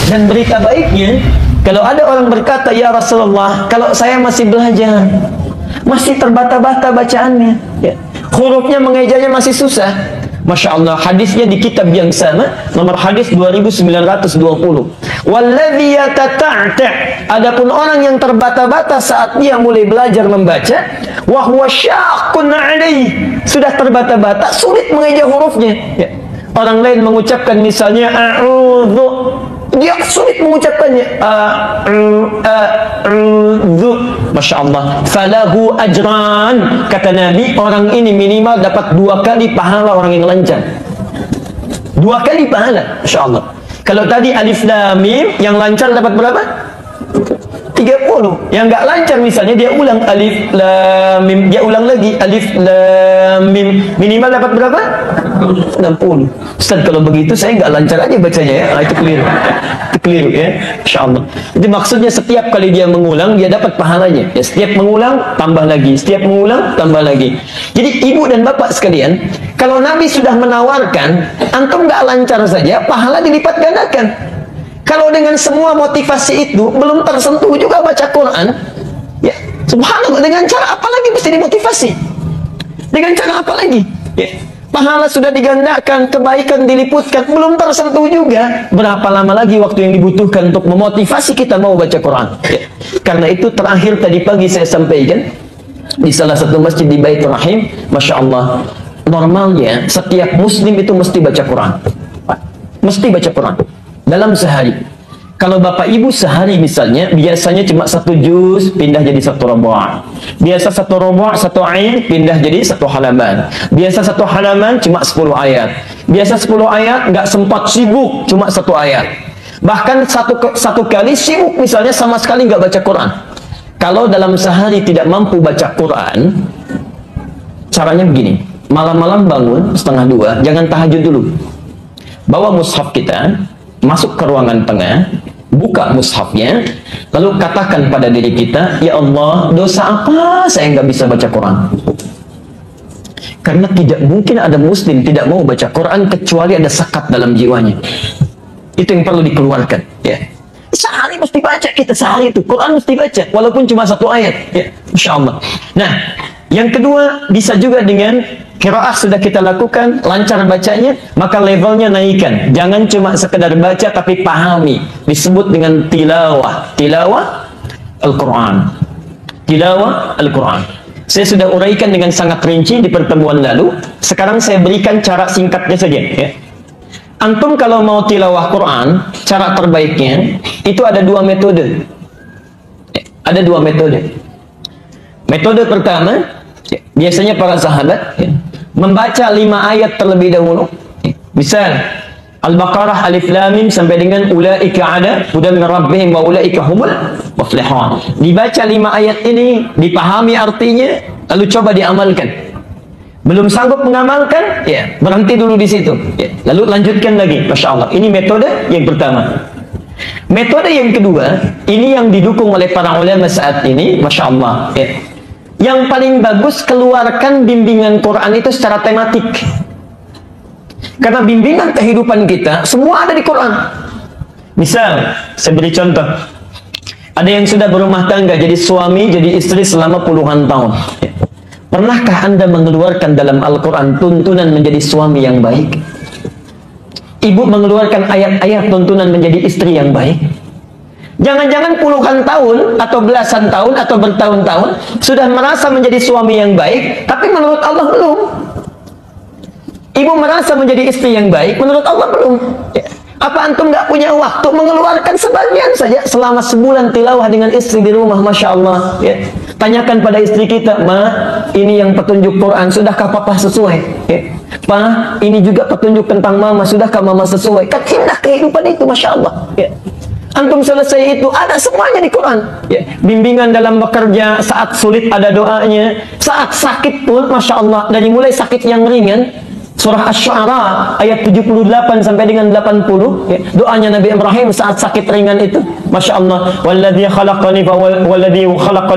Dan berita baiknya, kalau ada orang berkata, ya Rasulullah, kalau saya masih belajar, masih terbata-bata bacaannya, ya, hurufnya mengejanya masih susah. Masya Allah, hadisnya di kitab yang sama, nomor hadis 2920. Walladhi yatata'ta'. Adapun orang yang terbata-bata saat dia mulai belajar membaca, wa huwa syaqqun 'alaihi. Sudah terbata-bata, sulit mengeja hurufnya. Ya. Orang lain mengucapkan misalnya a'udzu, dia sulit mengucapkannya a'udzu. Masya Allah, falahu ajran. Kata Nabi, orang ini minimal dapat 2 kali pahala orang yang lancar. 2 kali pahala, Masya Allah. Kalau tadi alif lam mim, yang lancar dapat berapa? 30. Yang nggak lancar misalnya dia ulang alif lam mim, dia ulang lagi alif lam mim, minimal dapat berapa? 60. Ustaz, kalau begitu saya nggak lancar aja bacanya ya. Itu keliru. Itu keliru ya. Insyaallah. Jadi maksudnya setiap kali dia mengulang dia dapat pahalanya. Ya, setiap mengulang tambah lagi, setiap mengulang tambah lagi. Jadi ibu dan bapak sekalian, kalau Nabi sudah menawarkan antum nggak lancar saja, pahala dilipat gandakan. Kalau dengan semua motivasi itu belum tersentuh juga baca Quran, ya subhanallah, dengan cara apa lagi mesti dimotivasi? Dengan cara apa lagi? Ya, pahala sudah digandakan, kebaikan diliputkan, belum tersentuh juga. Berapa lama lagi waktu yang dibutuhkan untuk memotivasi kita mau baca Quran? Ya. Karena itu terakhir tadi pagi saya sampaikan di salah satu masjid di Baitur Rahim, Masya Allah, normalnya setiap muslim itu mesti baca Quran. Mesti baca Quran dalam sehari. Kalau bapak ibu sehari misalnya, biasanya cuma 1 juz, pindah jadi 1 roboh. Biasa 1 roboh, 1 ain, pindah jadi 1 halaman. Biasa 1 halaman, cuma 10 ayat. Biasa 10 ayat, nggak sempat sibuk, cuma 1 ayat. Bahkan satu kali sibuk misalnya sama sekali nggak baca Quran. Kalau dalam sehari tidak mampu baca Quran, caranya begini. Malam-malam bangun, 1:30, jangan tahajud dulu. Bawa mushaf kita, masuk ke ruangan tengah, buka mushafnya, lalu katakan pada diri kita, ya Allah, dosa apa saya nggak bisa baca Quran? Karena tidak mungkin ada muslim tidak mau baca Quran kecuali ada sekat dalam jiwanya. Itu yang perlu dikeluarkan. Ya. Sehari mesti baca kita, sehari itu Quran mesti baca, walaupun cuma 1 ayat. Ya. Masya Allah. Nah, yang kedua bisa juga dengan qiraah sudah kita lakukan, lancar bacanya, maka levelnya naikkan. Jangan cuma sekedar baca tapi pahami. Disebut dengan tilawah. Tilawah Al-Quran. Tilawah Al-Quran. Saya sudah uraikan dengan sangat rinci di pertemuan lalu. Sekarang saya berikan cara singkatnya saja. Ya. Antum kalau mau tilawah Quran, cara terbaiknya itu ada 2 metode. Ya, ada 2 metode. Metode pertama, ya, biasanya para sahabat ya, membaca 5 ayat terlebih dahulu. Misal Al-Baqarah alif lam mim sampai dengan ulaika ala hudan min rabbihim wa ulaika humul muflihun. Dibaca 5 ayat ini, dipahami artinya, lalu coba diamalkan. Belum sanggup mengamalkan, ya berhenti dulu di situ. Ya, lalu lanjutkan lagi. Masya Allah. Ini metode yang pertama. Metode yang kedua, ini yang didukung oleh para ulama saat ini, Masya Allah. Ya. Yang paling bagus keluarkan bimbingan Quran itu secara tematik. Karena bimbingan kehidupan kita semua ada di Quran. Misal, saya beri contoh. Ada yang sudah berumah tangga, jadi suami, jadi istri selama puluhan tahun. Pernahkah Anda mengeluarkan dalam Al-Quran tuntunan menjadi suami yang baik? Ibu mengeluarkan ayat-ayat tuntunan menjadi istri yang baik? Jangan-jangan puluhan tahun atau belasan tahun atau bertahun-tahun sudah merasa menjadi suami yang baik, tapi menurut Allah belum. Ibu merasa menjadi istri yang baik, menurut Allah belum. Apa antum nggak punya waktu mengeluarkan sebagian saja selama sebulan tilawah dengan istri di rumah? Masya Allah. Ya. Tanyakan pada istri kita, Ma, ini yang petunjuk Quran, sudahkah papa sesuai? Ya. Pa, ini juga petunjuk tentang mama, sudahkah mama sesuai? Kan indah kehidupan itu, Masya Allah. Ya. Antum selesai itu, ada semuanya di Quran. Ya. Bimbingan dalam bekerja, saat sulit ada doanya, saat sakit pun, Masya Allah, dari mulai sakit yang ringan, surah Asy-Syu'ara ayat 78 sampai dengan 80, ya. Doanya Nabi Ibrahim saat sakit ringan itu, Masya Allah, walladzi khalaqani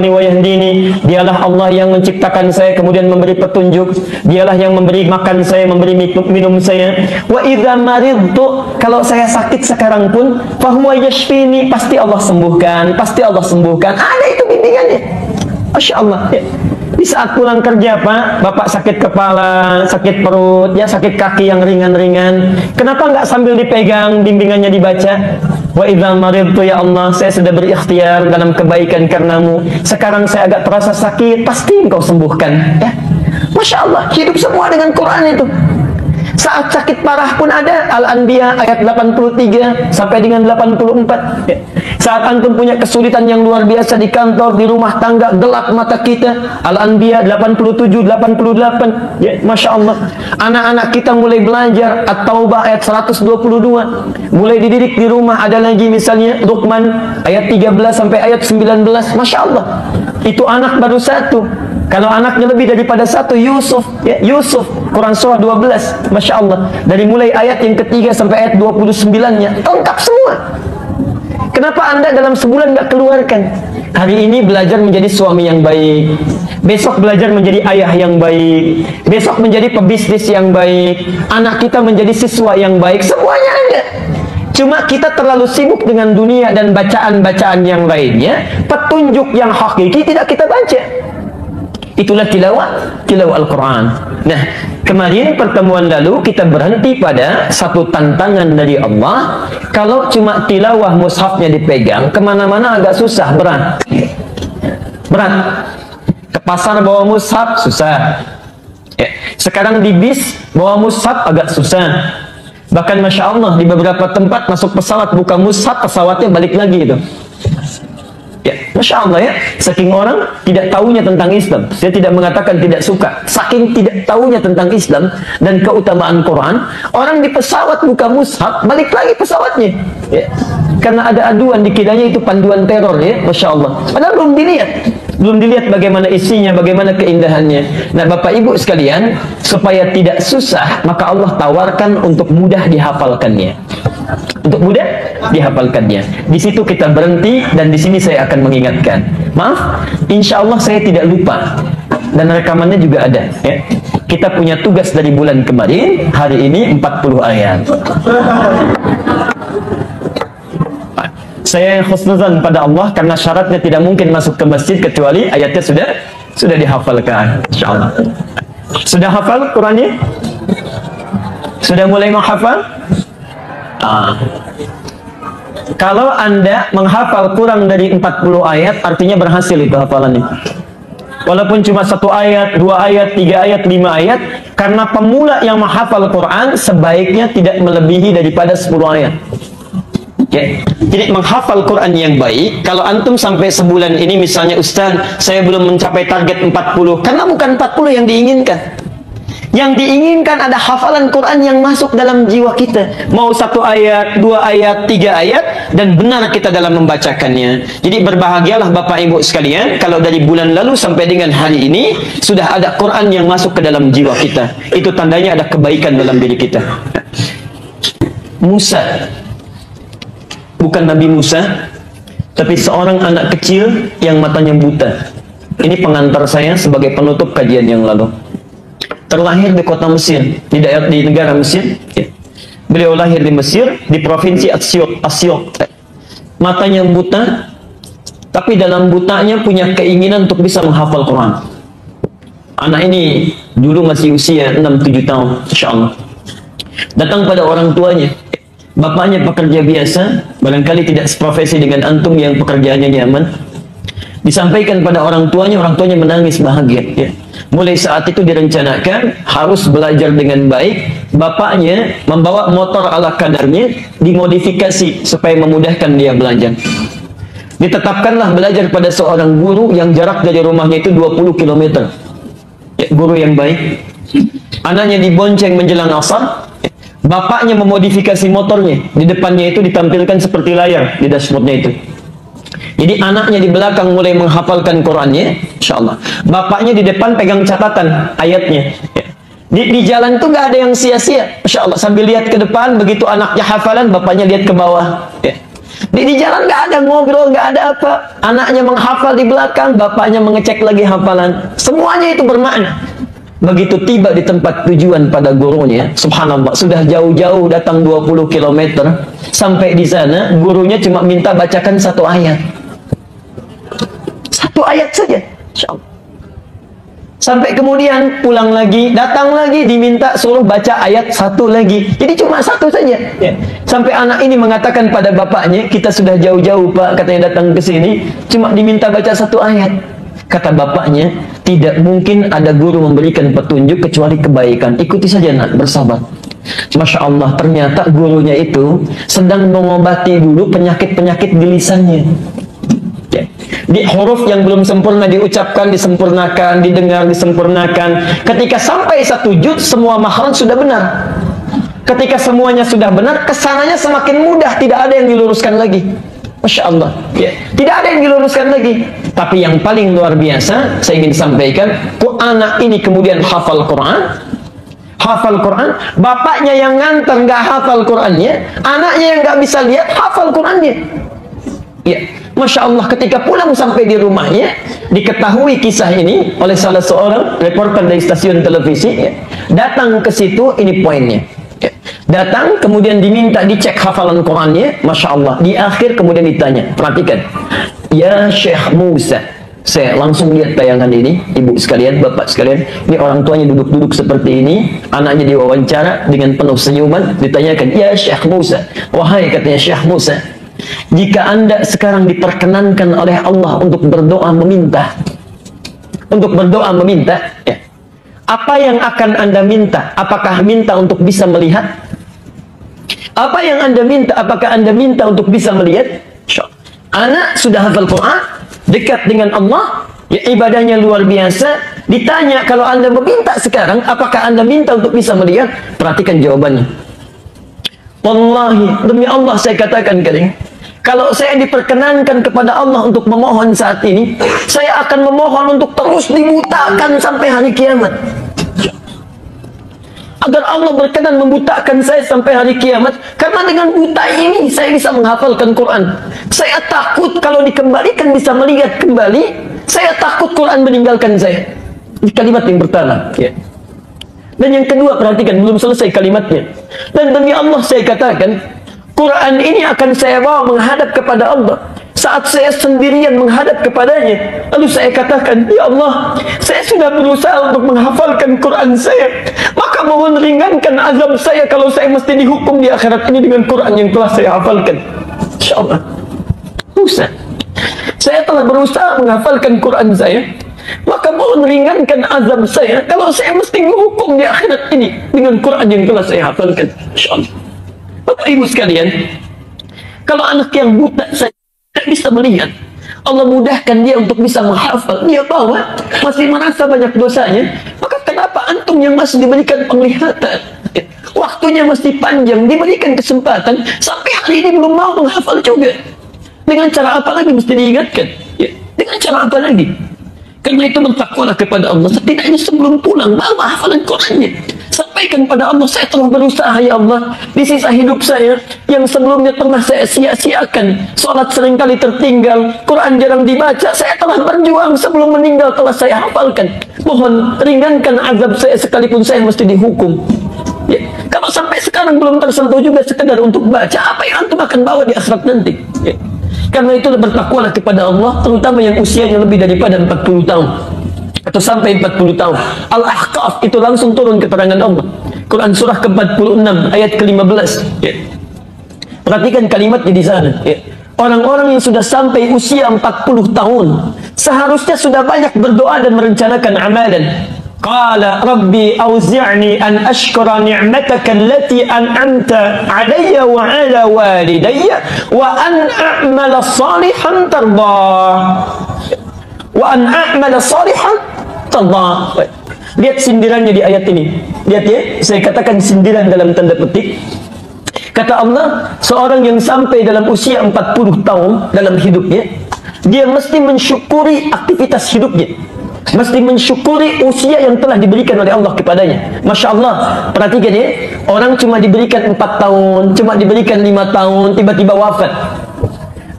wa yahdini, dialah Allah yang menciptakan saya kemudian memberi petunjuk, dialah yang memberi makan saya, memberi minum saya. Wa idza maridtu, kalau saya sakit sekarang pun, fahuwa yashfini, pasti Allah sembuhkan, pasti Allah sembuhkan. Ada itu bimbingannya, Masya Allah, ya. Di saat pulang kerja, Pak, Bapak sakit kepala, sakit perut, ya sakit kaki yang ringan-ringan, kenapa nggak sambil dipegang, bimbingannya dibaca? Wa idza maridtu, ya Allah, saya sudah berikhtiar dalam kebaikan karenamu. Sekarang saya agak terasa sakit, pasti Engkau sembuhkan. Ya, Masya Allah, hidup semua dengan Quran itu. Saat sakit parah pun ada, Al-Anbiya ayat 83 sampai dengan 84. Ya. Saat antum punya kesulitan yang luar biasa di kantor, di rumah tangga, gelap mata kita, Al-Anbiya 87, 88. Ya, Masya Allah. Anak-anak kita mulai belajar, At-Taubah ayat 122. Mulai dididik di rumah, ada lagi misalnya Luqman ayat 13 sampai ayat 19. Masya Allah. Itu anak baru satu. Kalau anaknya lebih daripada satu, Yusuf, ya, Yusuf, Quran surah 12, Masya Allah. Dari mulai ayat yang ketiga sampai ayat 29-nya, lengkap semua. Kenapa Anda dalam sebulan nggak keluarkan? Hari ini belajar menjadi suami yang baik, besok belajar menjadi ayah yang baik, besok menjadi pebisnis yang baik, anak kita menjadi siswa yang baik, semuanya ada. Cuma kita terlalu sibuk dengan dunia dan bacaan-bacaan yang lainnya, petunjuk yang hakiki tidak kita baca. Itulah tilawah Al-Quran. Nah, kemarin pertemuan lalu kita berhenti pada satu tantangan dari Allah. Kalau cuma tilawah mushafnya dipegang, kemana-mana agak susah, berat. Ke pasar bawa mushaf, susah. Ya. Sekarang di bis bawa mushaf agak susah. Bahkan Masya Allah, di beberapa tempat masuk pesawat buka mushaf, pesawatnya balik lagi itu. Ya, Masya Allah, ya, saking orang tidak tahunya tentang Islam. Saya tidak mengatakan tidak suka, saking tidak tahunya tentang Islam dan keutamaan Quran, orang di pesawat buka mushaf, balik lagi pesawatnya, ya. Karena ada aduan dikiranya itu panduan teror, ya, Masya Allah. Padahal belum dilihat bagaimana isinya, bagaimana keindahannya. Nah, Bapak Ibu sekalian, supaya tidak susah, maka Allah tawarkan untuk mudah dihafalkannya. Untuk mudah dihafalkannya. Di situ kita berhenti dan di sini saya akan mengingatkan. Maaf, insya Allah saya tidak lupa dan rekamannya juga ada. Ya. Kita punya tugas dari bulan kemarin, hari ini 40 ayat. Saya khusnuzan pada Allah karena syaratnya tidak mungkin masuk ke masjid kecuali ayatnya sudah dihafalkan. Insya Allah. Sudah hafal Qurannya? Sudah mulai menghafal? Kalau Anda menghafal kurang dari 40 ayat, artinya berhasil itu hafalannya. Walaupun cuma 1 ayat, 2 ayat, 3 ayat, 5 ayat, karena pemula yang menghafal Quran sebaiknya tidak melebihi daripada 10 ayat. Ya. Jadi menghafal Quran yang baik, kalau antum sampai sebulan ini misalnya, Ustaz, saya belum mencapai target 40, karena bukan 40 yang diinginkan. Yang diinginkan ada hafalan Quran yang masuk dalam jiwa kita. Mau 1 ayat, 2 ayat, 3 ayat, dan benar kita dalam membacakannya. Jadi berbahagialah Bapak Ibu sekalian, kalau dari bulan lalu sampai dengan hari ini, sudah ada Quran yang masuk ke dalam jiwa kita. Itu tandanya ada kebaikan dalam diri kita. Musa, bukan Nabi Musa, tapi seorang anak kecil yang matanya buta. Ini pengantar saya sebagai penutup kajian yang lalu. Terlahir di kota Mesir, di negara Mesir. Ya. Beliau lahir di Mesir, di provinsi Asyok. Matanya buta, tapi dalam butanya punya keinginan untuk bisa menghafal Quran. Anak ini dulu masih usia 6-7 tahun, Insya Allah. Datang pada orang tuanya. Bapaknya pekerja biasa, barangkali tidak seprofesi dengan antum yang pekerjaannya nyaman. Disampaikan pada orang tuanya menangis bahagia. Ya. Mulai saat itu direncanakan harus belajar dengan baik. Bapaknya membawa motor ala kadarnya, dimodifikasi supaya memudahkan dia belajar. Ditetapkanlah belajar pada seorang guru yang jarak dari rumahnya itu 20 km. Ya, guru yang baik. Anaknya dibonceng menjelang asar. Bapaknya memodifikasi motornya. Di depannya itu ditampilkan seperti layar di dashboardnya itu. Jadi anaknya di belakang mulai menghafalkan Qurannya, Insya Allah. Bapaknya di depan pegang catatan ayatnya. Ya. Di jalan tuh nggak ada yang sia-sia. Masya Allah, sambil lihat ke depan, begitu anaknya hafalan, bapaknya lihat ke bawah. Ya. Di jalan nggak ada ngobrol, nggak ada apa. Anaknya menghafal di belakang, bapaknya mengecek lagi hafalan. Semuanya itu bermakna. Begitu tiba di tempat tujuan pada gurunya, subhanallah, sudah jauh-jauh datang 20 km. Sampai di sana, gurunya cuma minta bacakan satu ayat. Satu ayat saja. Masya Allah. Sampai kemudian pulang lagi, datang lagi, diminta suruh baca ayat satu lagi. Jadi cuma satu saja. Ya. Sampai anak ini mengatakan pada bapaknya, kita sudah jauh-jauh Pak, katanya datang ke sini, cuma diminta baca satu ayat. Kata bapaknya, tidak mungkin ada guru memberikan petunjuk kecuali kebaikan. Ikuti saja nak, bersabar. Masya Allah, ternyata gurunya itu sedang mengobati dulu penyakit-penyakit di lisannya. Ya. Di huruf yang belum sempurna diucapkan, disempurnakan, didengar, disempurnakan. Ketika sampai satu juz, semua makhraj sudah benar. Ketika semuanya sudah benar, kesananya semakin mudah, tidak ada yang diluruskan lagi. Masya Allah, ya. Tidak ada yang diluruskan lagi. Tapi yang paling luar biasa, saya ingin sampaikan, anak ini kemudian hafal Quran. Hafal Quran, bapaknya yang nganter nggak hafal Qurannya, anaknya yang nggak bisa lihat hafal Qurannya. Ya. Masya Allah, ketika pulang sampai di rumahnya, diketahui kisah ini oleh salah seorang reporter dari stasiun televisi. Ya. Datang ke situ, ini poinnya. Ya. Datang, kemudian diminta dicek hafalan Qurannya. Masya Allah, di akhir kemudian ditanya, perhatikan, ya Syekh Musa. Saya langsung lihat tayangan ini, ibu sekalian, bapak sekalian, ini orang tuanya duduk-duduk seperti ini, anaknya diwawancara dengan penuh senyuman, ditanyakan, ya Syekh Musa, wahai katanya Syekh Musa, jika Anda sekarang diperkenankan oleh Allah untuk berdoa meminta, ya, apa yang akan Anda minta? Apakah minta untuk bisa melihat? Apa yang Anda minta? Apakah Anda minta untuk bisa melihat? Anak sudah hafal Quran, dekat dengan Allah, ya, ibadahnya luar biasa. Ditanya, kalau Anda meminta sekarang, apakah Anda minta untuk bisa melihat? Perhatikan jawabannya. Wallahi, demi Allah saya katakan kalian, kalau saya diperkenankan kepada Allah untuk memohon saat ini, saya akan memohon untuk terus dibutakan sampai hari kiamat. Agar Allah berkenan membutakan saya sampai hari kiamat. Karena dengan buta ini saya bisa menghafalkan Quran. Saya takut kalau dikembalikan bisa melihat kembali. Saya takut Quran meninggalkan saya. Ini kalimat yang pertama. Ya. Dan yang kedua, perhatikan, belum selesai kalimatnya. Dan demi Allah saya katakan, Quran ini akan saya bawa menghadap kepada Allah. Saat saya sendirian menghadap kepadanya, lalu saya katakan, ya Allah, saya sudah berusaha untuk menghafalkan Quran saya, maka mohon ringankan azab saya kalau saya mesti dihukum di akhirat ini dengan Quran yang telah saya hafalkan. InsyaAllah, Ustaz, saya telah berusaha menghafalkan Quran saya, maka mohon ringankan azab saya kalau saya mesti dihukum di akhirat ini dengan Quran yang telah saya hafalkan. InsyaAllah. Bapak Ibu sekalian, kalau anak yang buta saya tidak bisa melihat, Allah mudahkan dia untuk bisa menghafal, dia bawa, masih merasa banyak dosanya, maka kenapa antum yang masih diberikan penglihatan, waktunya masih panjang, diberikan kesempatan, sampai hari ini belum mau menghafal juga? Dengan cara apa lagi mesti diingatkan? Ya, dengan cara apa lagi? Karena itu bertakwalah kepada Allah, setidaknya sebelum pulang bawa hafalan Qurannya, sampaikan pada Allah, saya telah berusaha ya Allah, di sisa hidup saya yang sebelumnya pernah saya sia-siakan, sholat seringkali tertinggal, Quran jarang dibaca, saya telah berjuang sebelum meninggal telah saya hafalkan, mohon ringankan azab saya sekalipun saya mesti dihukum. Ya, kalau sampai sekarang belum tersentuh juga sekedar untuk baca, apa yang antum akan bawa di akhirat nanti? Ya. Karena itu bertakwalah kepada Allah, terutama yang usianya lebih daripada 40 tahun atau sampai 40 tahun. Al-Ahqaf itu langsung turun keterangan Allah. Quran surah ke-46 ayat ke-15. Ya. Perhatikan kalimatnya di sana. Ya. Orang-orang yang sudah sampai usia 40 tahun seharusnya sudah banyak berdoa dan merencanakan amalan. Qala rabbi auzi'ni an ashkura ni'mataka allati an'amta 'alayya wa 'ala walidayya wa an a'mala salihan tardah. Wa an a'mala salihan tardah. Lihat sindirannya di ayat ini. Lihat ya, saya katakan sindiran dalam tanda petik. Kata Allah, seorang yang sampai dalam usia 40 tahun dalam hidupnya, dia mesti mensyukuri aktivitas hidupnya. Mesti mensyukuri usia yang telah diberikan oleh Allah kepadanya. Masya Allah, perhatikan ya, orang cuma diberikan 4 tahun, cuma diberikan 5 tahun, tiba-tiba wafat.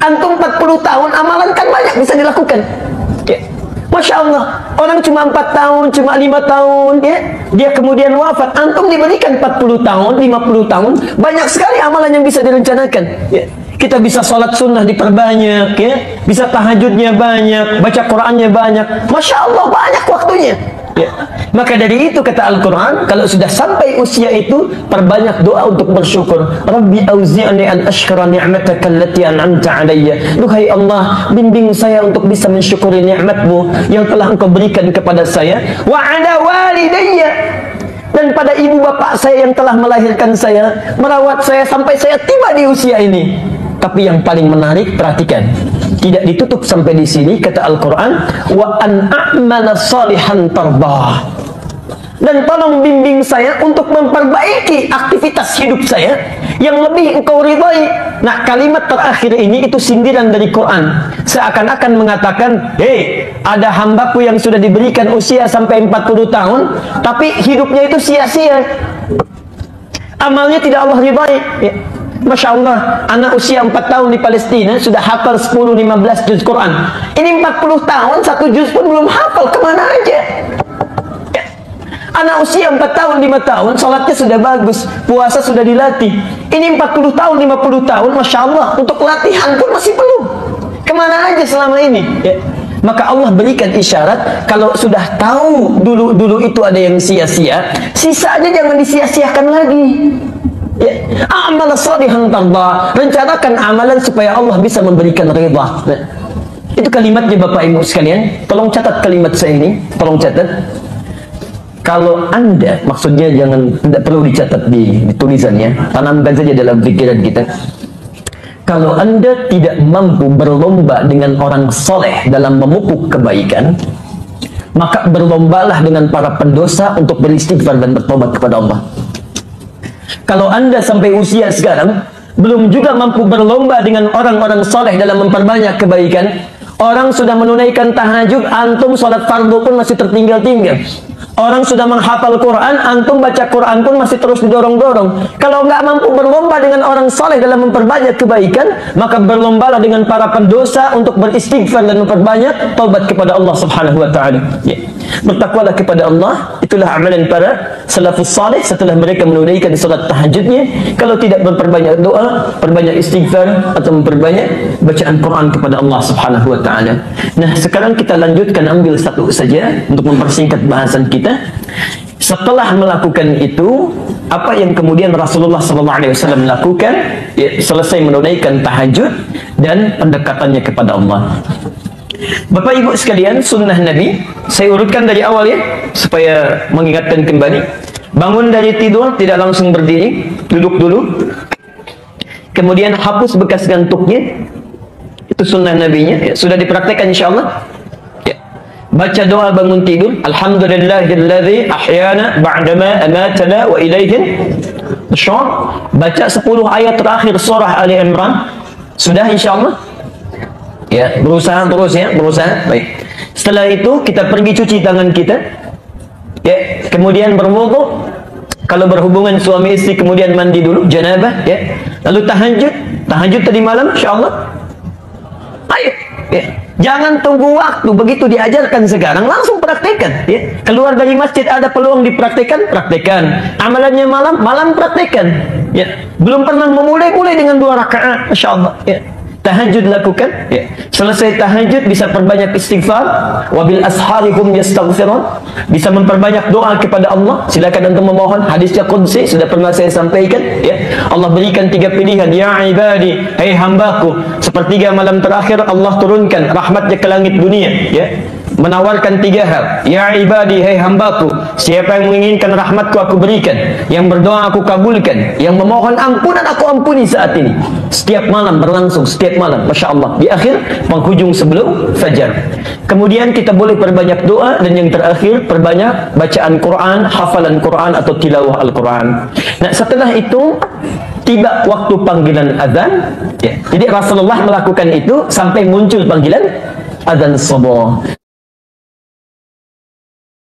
Antum 40 tahun, amalan kan banyak bisa dilakukan ya. Masya Allah, orang cuma 4 tahun, cuma 5 tahun ya, dia kemudian wafat. Antum diberikan 40 tahun, 50 tahun, banyak sekali amalan yang bisa direncanakan ya. Kita bisa sholat sunnah diperbanyak ya, bisa tahajudnya banyak, baca Qurannya banyak. Masya Allah, banyak waktunya ya. Maka dari itu kata Al-Quran, kalau sudah sampai usia itu, perbanyak doa untuk bersyukur. Rabbi auzi'ni an ashkura ni'mataka allati an'amta alayya. Duhai Allah, bimbing saya untuk bisa mensyukuri nikmatmu yang telah engkau berikan kepada saya. Wa ala walidayya, dan pada ibu bapak saya yang telah melahirkan saya, merawat saya sampai saya tiba di usia ini. Tapi yang paling menarik, perhatikan, tidak ditutup sampai di sini. Kata Al-Quran, wa an a'mala salihan tardah, dan tolong bimbing saya untuk memperbaiki aktivitas hidup saya yang lebih engkau ridhai. Nah, kalimat terakhir ini itu sindiran dari Quran, seakan-akan mengatakan, hei, ada hambaku yang sudah diberikan usia sampai 40 tahun tapi hidupnya itu sia-sia, amalnya tidak Allah ridhai ya. Masya Allah, anak usia 4 tahun di Palestina sudah hafal 10-15 juz Quran. Ini 40 tahun, 1 juz pun belum hafal, kemana aja ya. Anak usia 4 tahun, 5 tahun, sholatnya sudah bagus, puasa sudah dilatih. Ini 40 tahun, 50 tahun, Masya Allah, untuk latihan pun masih belum. Kemana aja selama ini ya. Maka Allah berikan isyarat, kalau sudah tahu dulu itu ada yang sia-sia, sisa aja jangan disia-siakan lagi ya. Amal salihan tardah, rencanakan amalan supaya Allah bisa memberikan ridha. Nah, itu kalimatnya Bapak Ibu sekalian. Tolong catat kalimat saya ini, tolong catat. Kalau Anda, maksudnya jangan, tidak perlu dicatat di tulisannya, tanamkan saja dalam pikiran kita. Kalau Anda tidak mampu berlomba dengan orang soleh dalam memupuk kebaikan, maka berlombalah dengan para pendosa untuk beristighfar dan bertobat kepada Allah. Kalau Anda sampai usia sekarang belum juga mampu berlomba dengan orang-orang soleh dalam memperbanyak kebaikan, orang sudah menunaikan tahajud, antum sholat fardu pun masih tertinggal-tinggal. Orang sudah menghafal Quran, antum baca Quran pun masih terus didorong-dorong. Kalau nggak mampu berlomba dengan orang soleh dalam memperbanyak kebaikan, maka berlombalah dengan para pendosa untuk beristighfar dan memperbanyak taubat kepada Allah Subhanahu wa taala. Ya. Bertakwalah kepada Allah, itulah amalan para salafus saleh setelah mereka menunaikan salat tahajudnya. Kalau tidak memperbanyak doa, perbanyak istighfar atau memperbanyak bacaan Quran kepada Allah Subhanahu wa taala. Nah, sekarang kita lanjutkan, ambil satu saja untuk mempersingkat bahasan kita. Setelah melakukan itu, apa yang kemudian Rasulullah SAW lakukan? Ya, selesai menunaikan tahajud dan pendekatannya kepada Allah. Bapak Ibu sekalian, sunnah Nabi, saya urutkan dari awal ya, supaya mengingatkan kembali. Bangun dari tidur, tidak langsung berdiri, duduk dulu. Kemudian hapus bekas ngantuknya. Itu sunnah Nabinya, ya, sudah dipraktekkan insyaAllah. Ya. Baca doa bangun tidur, Alhamdulillahilladzi ahyana ba'dama amatana wa ilaihin nusyur. Baca 10 ayat terakhir surah Ali Imran. Sudah insyaAllah. Ya, berusaha terus ya, berusaha. Baik. Setelah itu kita pergi cuci tangan kita. Ya, kemudian berwudu. Kalau berhubungan suami istri kemudian mandi dulu, janabah ya. Lalu tahajud tadi malam insyaallah. Ayo, ya. Jangan tunggu waktu, begitu diajarkan sekarang langsung praktekkan ya. Keluar dari masjid ada peluang dipraktekkan, praktekkan. Amalannya malam praktekkan. Ya. Belum pernah memulai dengan 2 rakaat, insyaallah ya. Tahajud lakukan ya. Selesai tahajud bisa perbanyak istighfar, wabil asharihum yastaghfirun, bisa memperbanyak doa kepada Allah. Silakan antum memohon, hadisnya qudsi sudah pernah saya sampaikan ya. Allah berikan 3 pilihan, ya ibadi, hai hambaku, sepertiga malam terakhir Allah turunkan rahmatnya ke langit dunia ya. Menawarkan 3 hal, ya ibadi, hai hambaku, siapa yang menginginkan rahmatku aku berikan, yang berdoa aku kabulkan, yang memohon ampunan aku ampuni saat ini. Setiap malam berlangsung, setiap malam, Masya Allah, di akhir penghujung sebelum fajar. Kemudian kita boleh perbanyak doa, dan yang terakhir perbanyak bacaan Quran, hafalan Quran atau tilawah Al-Quran. Nah, setelah itu tiba waktu panggilan azan ya. Jadi Rasulullah melakukan itu sampai muncul panggilan azan subuh.